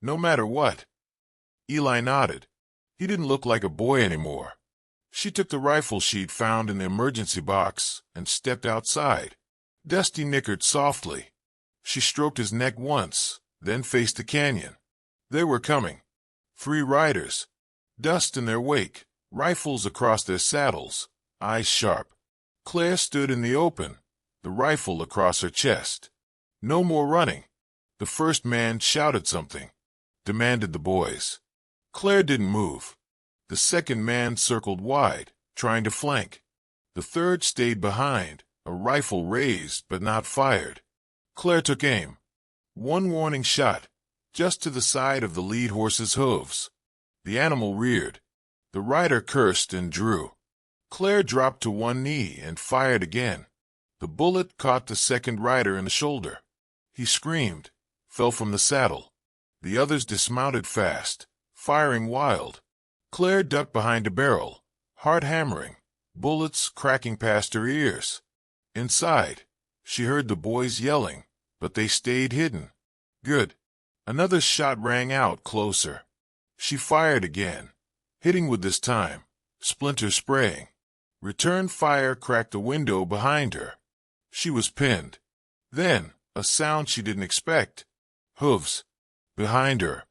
No matter what. Eli nodded. He didn't look like a boy anymore. She took the rifle she'd found in the emergency box and stepped outside. Dusty nickered softly. She stroked his neck once, then faced the canyon. They were coming. 3 riders. Dust in their wake, rifles across their saddles, eyes sharp. Claire stood in the open, the rifle across her chest. No more running. The first man shouted something, demanded the boys. Claire didn't move. The second man circled wide, trying to flank. The third stayed behind, a rifle raised but not fired. Claire took aim. 1 warning shot, just to the side of the lead horse's hooves. The animal reared. The rider cursed and drew. Claire dropped to one knee and fired again. The bullet caught the second rider in the shoulder. He screamed, fell from the saddle. The others dismounted fast, firing wild. Claire ducked behind a barrel, heart hammering, bullets cracking past her ears. Inside, she heard the boys yelling, but they stayed hidden. Good. Another shot rang out closer. She fired again, hitting with this time, splinters spraying. Return fire cracked a window behind her. She was pinned. Then, a sound she didn't expect. Hooves. Behind her.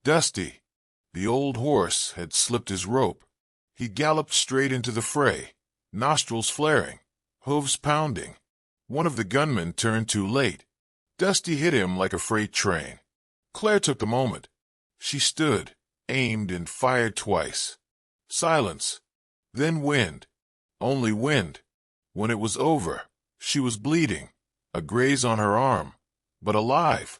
Dusty. The old horse had slipped his rope. He galloped straight into the fray, nostrils flaring, hooves pounding. One of the gunmen turned too late. Dusty hit him like a freight train. Claire took the moment. She stood, aimed, and fired twice. Silence. Then wind. Only wind. When it was over, she was bleeding, a graze on her arm, but alive.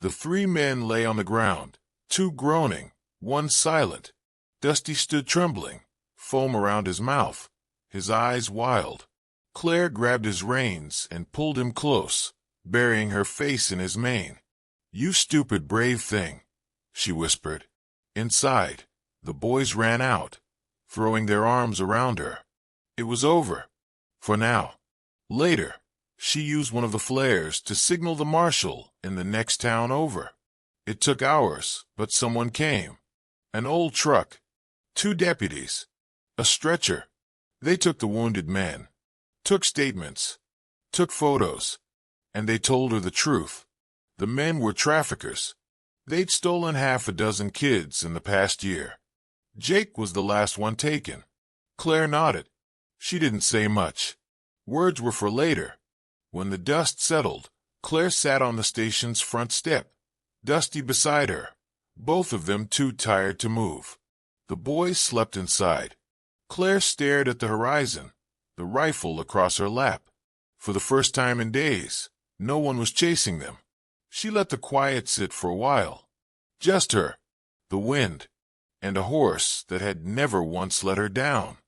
The three men lay on the ground, two groaning, one silent. Dusty stood trembling, foam around his mouth, his eyes wild. Claire grabbed his reins and pulled him close, burying her face in his mane. "You stupid brave thing," she whispered. Inside, the boys ran out, throwing their arms around her. It was over. For now. Later, she used one of the flares to signal the marshal in the next town over. It took hours, but someone came. An old truck. 2 deputies. A stretcher. They took the wounded men. Took statements. Took photos. And they told her the truth. The men were traffickers. They'd stolen half a dozen kids in the past year. Jake was the last one taken. Claire nodded. She didn't say much. Words were for later. When the dust settled, Claire sat on the station's front step, Dusty beside her, both of them too tired to move. The boys slept inside. Claire stared at the horizon, the rifle across her lap. For the first time in days, no one was chasing them. She let the quiet sit for a while. Just her, the wind, and a horse that had never once let her down.